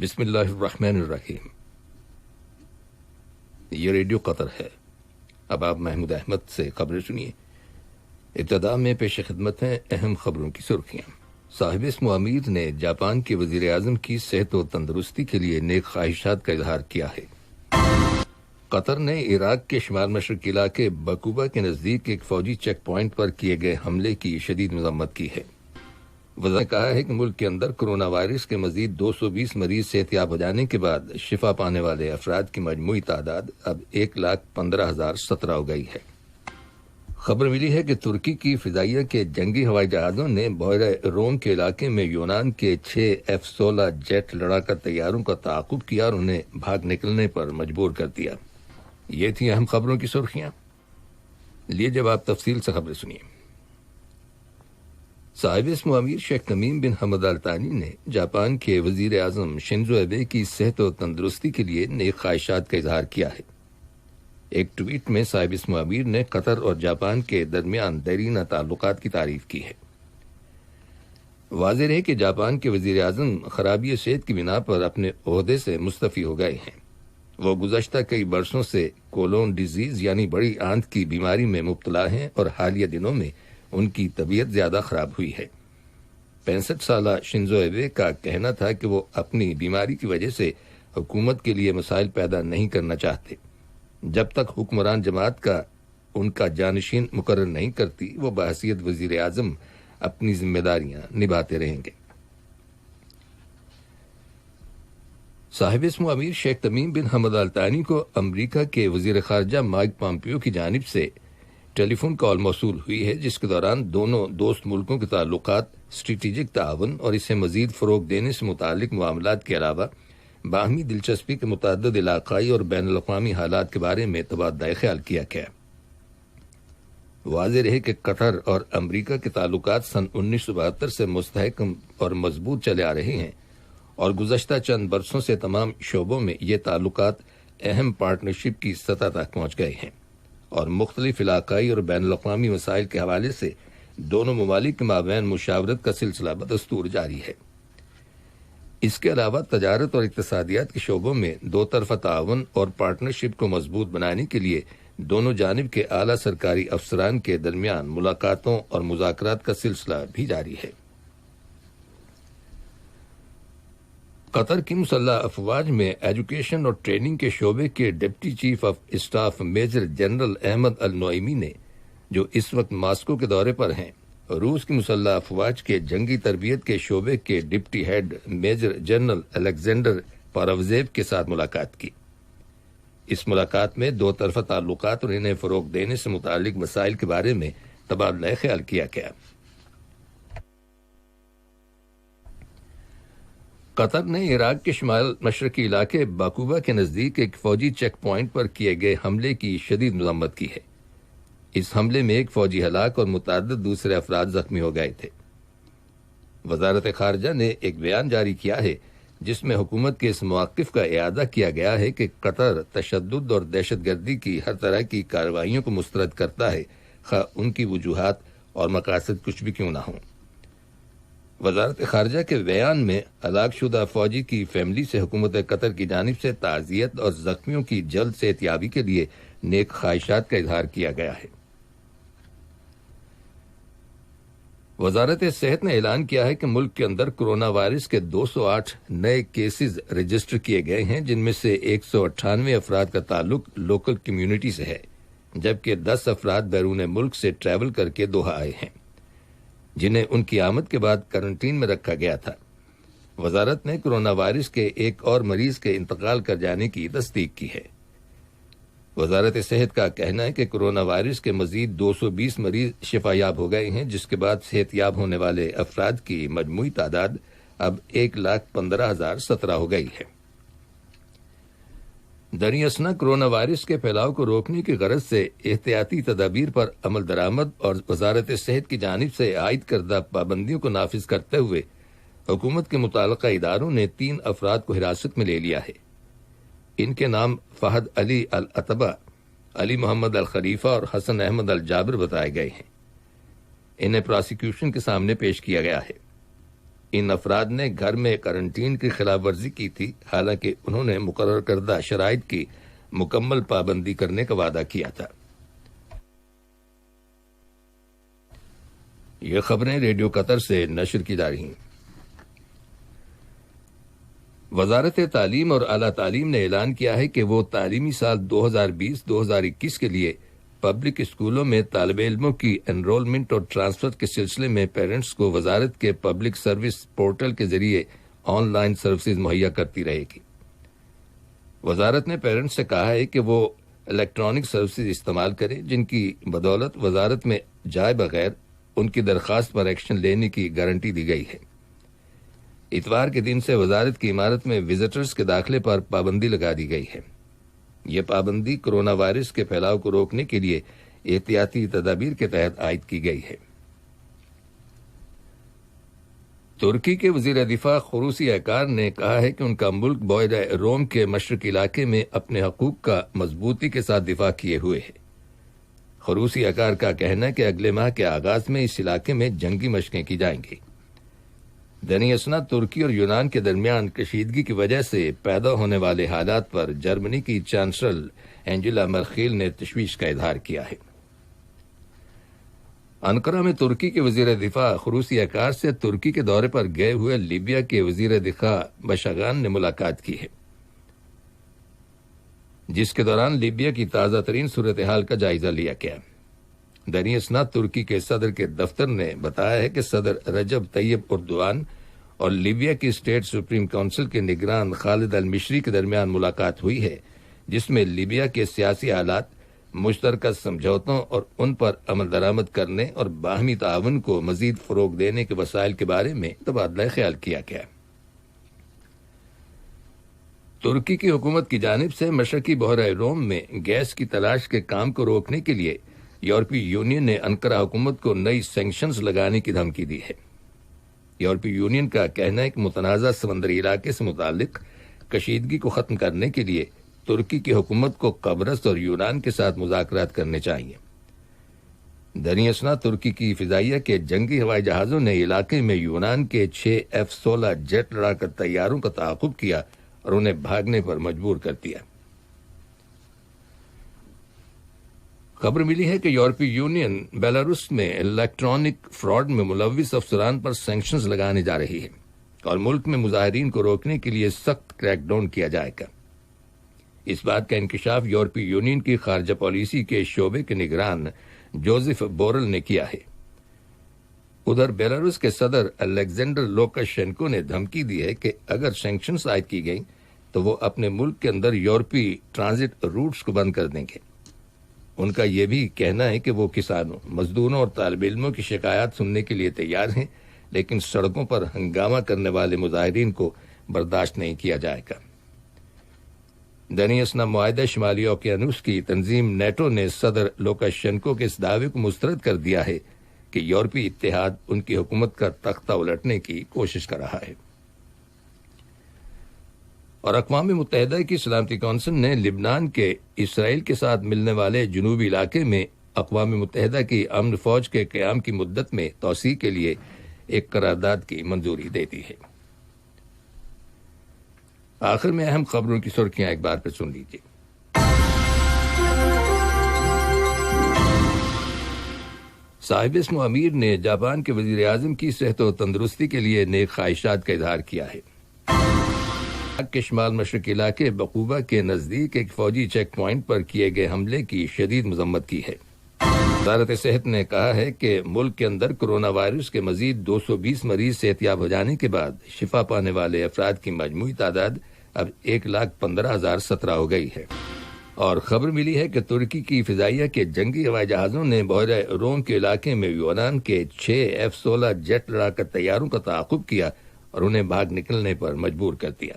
بسم اللہ الرحمن الرحیم۔ یہ ریڈیو قطر ہے۔ اب آپ محمود احمد سے خبریں سنیے۔ ابتدا میں پیش خدمت ہیں اہم خبروں کی سرخیاں۔ صاحب اسم امیر نے جاپان کے وزیر اعظم کی صحت و تندرستی کے لیے نیک خواہشات کا اظہار کیا ہے۔ قطر نے عراق کے شمال مشرقی علاقے بکوبا کے نزدیک ایک فوجی چیک پوائنٹ پر کیے گئے حملے کی شدید مذمت کی ہے۔ وزارت نے کہا ہے کہ ملک کے اندر کرونا وائرس کے مزید 220 مریض صحتیاب ہو جانے کے بعد شفا پانے والے افراد کی مجموعی تعداد اب 1,15,017 ہو گئی ہے۔ خبر ملی ہے کہ ترکی کی فضائیہ کے جنگی ہوائی جہازوں نے بحیرہ روم کے علاقے میں یونان کے 6 F-16 جیٹ لڑاکا طیاروں کا تعاقب کیا اور انہیں بھاگ نکلنے پر مجبور کر دیا۔ یہ تھی اہم خبروں کی سرخیاں۔ لیے جب آپ تفصیل سے خبریں سنیے۔ صاحب اسم امیر شیخ تمیم بن حمد آل ثانی نے جاپان کے وزیر اعظم شنزو ایبے کی صحت و تندرستی کے لیے نیک خواہشات کا اظہار کیا ہے۔ ایک ٹویٹ میں صاحب اسم امیر نے قطر اور جاپان کے درمیان دیرینہ تعلقات کی تعریف کی ہے۔ واضح ہے کہ جاپان کے وزیر اعظم خرابی صحت کی بنا پر اپنے عہدے سے مستعفی ہو گئے ہیں۔ وہ گزشتہ کئی برسوں سے کولون ڈیزیز یعنی بڑی آنت کی بیماری میں مبتلا ہیں اور حالیہ دنوں میں ان کی طبیعت زیادہ خراب ہوئی ہے۔ 65 سالہ شنزو ایبے کا کہنا تھا کہ وہ اپنی بیماری کی وجہ سے حکومت کے لیے مسائل پیدا نہیں کرنا چاہتے۔ جب تک حکمران جماعت کا ان کا جانشین مقرر نہیں کرتی، وہ بحیثیت وزیر اعظم اپنی ذمہ داریاں نبھاتے رہیں گے۔ صاحب اسم امیر شیخ تمیم بن حمد آل ثانی کو امریکہ کے وزیر خارجہ مائک پامپیو کی جانب سے ٹیلی فون کال موصول ہوئی ہے، جس کے دوران دونوں دوست ملکوں کے تعلقات، اسٹریٹجک تعاون اور اسے مزید فروغ دینے سے متعلق معاملات کے علاوہ باہمی دلچسپی کے متعدد علاقائی اور بین الاقوامی حالات کے بارے میں تبادلہ خیال کیا گیا۔ واضح رہے کہ قطر اور امریکہ کے تعلقات سن 1972 سے مستحکم اور مضبوط چلے آ رہے ہیں اور گزشتہ چند برسوں سے تمام شعبوں میں یہ تعلقات اہم پارٹنرشپ کی سطح تک پہنچ گئے ہیں اور مختلف علاقائی اور بین الاقوامی مسائل کے حوالے سے دونوں ممالک کے مابین مشاورت کا سلسلہ بدستور جاری ہے۔ اس کے علاوہ تجارت اور اقتصادیات کے شعبوں میں دو طرفہ تعاون اور پارٹنرشپ کو مضبوط بنانے کے لیے دونوں جانب کے اعلیٰ سرکاری افسران کے درمیان ملاقاتوں اور مذاکرات کا سلسلہ بھی جاری ہے۔ قطر کی مسلح افواج میں ایجوکیشن اور ٹریننگ کے شعبے کے deputy chief of staff major general Ahmed Al Nuaimi نے، جو اس وقت ماسکو کے دورے پر ہیں، روس کی مسلح افواج کے جنگی تربیت کے شعبے کے deputy head major general Alexander Paravizio کے ساتھ ملاقات کی۔ اس ملاقات میں دو طرفہ تعلقات اور انہیں فروغ دینے سے متعلق مسائل کے بارے میں تبادلہ خیال کیا گیا۔ قطر نے عراق کے شمال مشرقی علاقے باکوبا کے نزدیک ایک فوجی چیک پوائنٹ پر کیے گئے حملے کی شدید مذمت کی ہے۔ اس حملے میں ایک فوجی ہلاک اور متعدد دوسرے افراد زخمی ہو گئے تھے۔ وزارت خارجہ نے ایک بیان جاری کیا ہے جس میں حکومت کے اس موقف کا اعادہ کیا گیا ہے کہ قطر تشدد اور دہشت گردی کی ہر طرح کی کارروائیوں کو مسترد کرتا ہے، خواہ ان کی وجوہات اور مقاصد کچھ بھی کیوں نہ ہوں۔ وزارت خارجہ کے بیان میں ہلاک شدہ فوجی کی فیملی سے حکومت قطر کی جانب سے تعزیت اور زخمیوں کی جلد صحتیابی کے لیے نیک خواہشات کا اظہار کیا گیا ہے۔ وزارت صحت نے اعلان کیا ہے کہ ملک کے اندر کرونا وائرس کے 208 نئے کیسز رجسٹر کیے گئے ہیں، جن میں سے 198 افراد کا تعلق لوکل کمیونٹی سے ہے، جبکہ 10 افراد بیرون ملک سے ٹریول کر کے دوحہ آئے ہیں، جنہیں ان کی آمد کے بعد کرنٹین میں رکھا گیا تھا۔ وزارت نے کرونا وائرس کے ایک اور مریض کے انتقال کر جانے کی تصدیق کی ہے۔ وزارت صحت کا کہنا ہے کہ کرونا وائرس کے مزید 220 مریض شفا یاب ہو گئے ہیں، جس کے بعد صحت یاب ہونے والے افراد کی مجموعی تعداد اب 1,15,017 ہو گئی ہے۔ دریں اثنا کرونا وائرس کے پھیلاؤ کو روکنے کی غرض سے احتیاطی تدابیر پر عمل درآمد اور وزارت صحت کی جانب سے عائد کردہ پابندیوں کو نافذ کرتے ہوئے حکومت کے متعلقہ اداروں نے 3 افراد کو حراست میں لے لیا ہے۔ ان کے نام فہد علی العتبہ، علی محمد الخلیفہ اور حسن احمد الجابر بتائے گئے ہیں۔ انہیں پراسیکیوشن کے سامنے پیش کیا گیا ہے۔ ان افراد نے گھر میں کرنٹین کی خلاف ورزی کی تھی، حالانکہ انہوں نے مقرر کردہ شرائط کی مکمل پابندی کرنے کا وعدہ کیا تھا۔ یہ خبریں ریڈیو قطر سے نشر کی جا رہی ہیں۔ وزارت تعلیم اور اعلیٰ تعلیم نے اعلان کیا ہے کہ وہ تعلیمی سال 2020-2021 کے لیے پبلک اسکولوں میں طالب علموں کی انرولمنٹ اور ٹرانسفر کے سلسلے میں پیرنٹس کو وزارت کے پبلک سروس پورٹل کے ذریعے آن لائن سروسز مہیا کرتی رہے گی۔ وزارت نے پیرنٹس سے کہا ہے کہ وہ الیکٹرانک سروسز استعمال کریں، جن کی بدولت وزارت میں جائے بغیر ان کی درخواست پر ایکشن لینے کی گارنٹی دی گئی ہے۔ اتوار کے دن سے وزارت کی عمارت میں وزٹرز کے داخلے پر پابندی لگا دی گئی ہے۔ یہ پابندی کرونا وائرس کے پھیلاؤ کو روکنے کے لیے احتیاطی تدابیر کے تحت عائد کی گئی ہے۔ ترکی کے وزیر دفاع خروسی اکار نے کہا ہے کہ ان کا ملک بحیرہ روم کے مشرقی علاقے میں اپنے حقوق کا مضبوطی کے ساتھ دفاع کیے ہوئے ہے۔ خروسی اکار کا کہنا ہے کہ اگلے ماہ کے آغاز میں اس علاقے میں جنگی مشقیں کی جائیں گی۔ دینی اسناد ترکی اور یونان کے درمیان کشیدگی کی وجہ سے پیدا ہونے والے حالات پر جرمنی کی چانسلر اینجلا مرکل نے تشویش کا اظہار کیا ہے۔ انقرہ میں ترکی کے وزیر دفاع خروسی اکار سے ترکی کے دورے پر گئے ہوئے لیبیا کے وزیر دفاع بشاغان نے ملاقات کی ہے، جس کے دوران لیبیا کی تازہ ترین صورتحال کا جائزہ لیا گیا۔ دینی اسناد ترکی کے صدر کے دفتر نے بتایا ہے کہ صدر رجب طیب اردوان اور لیبیا کی اسٹیٹ سپریم کونسل کے نگران خالد المشری کے درمیان ملاقات ہوئی ہے، جس میں لیبیا کے سیاسی حالات، مشترکہ سمجھوتوں اور ان پر عمل درآمد کرنے اور باہمی تعاون کو مزید فروغ دینے کے وسائل کے بارے میں تبادلہ خیال کیا گیا۔ ترکی کی حکومت کی جانب سے مشرقی بحیرہ روم میں گیس کی تلاش کے کام کو روکنے کے لیے یورپی یونین نے انقرہ حکومت کو نئی سینکشنز لگانے کی دھمکی دی ہے۔ یورپی یونین کا کہنا ہے کہ متنازع سمندری علاقے سے متعلق کشیدگی کو ختم کرنے کے لیے ترکی کی حکومت کو قبرص اور یونان کے ساتھ مذاکرات کرنے چاہیے۔ دینی اسناد ترکی کی فضائیہ کے جنگی ہوائی جہازوں نے علاقے میں یونان کے 6 F-16 جیٹ لڑاکا طیاروں کا تعاقب کیا اور انہیں بھاگنے پر مجبور کر دیا۔ خبر ملی ہے کہ یورپی یونین بیلاروس میں الیکٹرانک فراڈ میں ملوث افسران پر سینکشنز لگانے جا رہی ہے اور ملک میں مظاہرین کو روکنے کے لیے سخت کریک ڈاؤن کیا جائے گا۔ اس بات کا انکشاف یورپی یونین کی خارجہ پالیسی کے شعبے کے نگران جوزف بورل نے کیا ہے۔ ادھر بیلاروس کے صدر الیگزینڈر لوکاشینکو نے دھمکی دی ہے کہ اگر سینکشنز عائد کی گئیں تو وہ اپنے ملک کے اندر یورپی ٹرانزٹ روٹس کو بند کر دیں گے۔ ان کا یہ بھی کہنا ہے کہ وہ کسانوں، مزدوروں اور طالب علموں کی شکایات سننے کے لیے تیار ہیں، لیکن سڑکوں پر ہنگامہ کرنے والے مظاہرین کو برداشت نہیں کیا جائے گا۔ دینی اسناد معاہدہ شمالی اوقیانوس کی تنظیم نیٹو نے صدر لوکاشینکو کے اس دعوے کو مسترد کر دیا ہے کہ یورپی اتحاد ان کی حکومت کا تختہ الٹنے کی کوشش کر رہا ہے۔ اور اقوام متحدہ کی سلامتی کونسل نے لبنان کے اسرائیل کے ساتھ ملنے والے جنوبی علاقے میں اقوام متحدہ کی امن فوج کے قیام کی مدت میں توسیع کے لیے ایک قرارداد کی منظوری دے دی ہے۔ آخر میں اہم خبروں کی سرخیاں ایک بار پھر سن لیجیے۔ صاحب اسم امیر نے جاپان کے وزیر اعظم کی صحت و تندرستی کے لیے نیک خواہشات کا اظہار کیا ہے۔ کے شمال مشرقی علاقے بقوبہ کے نزدیک ایک فوجی چیک پوائنٹ پر کیے گئے حملے کی شدید مذمت کی ہے۔ وزارت صحت نے کہا ہے کہ ملک کے اندر کرونا وائرس کے مزید 220 مریض صحتیاب ہو جانے کے بعد شفا پانے والے افراد کی مجموعی تعداد اب 1,15,017 ہو گئی ہے۔ اور خبر ملی ہے کہ ترکی کی فضائیہ کے جنگی ہوائی جہازوں نے بحیرہ روم کے علاقے میں یونان کے 6 F-16 جیٹ لڑاکا طیاروں کا تعاقب کیا اور انہیں بھاگ نکلنے پر مجبور کر دیا۔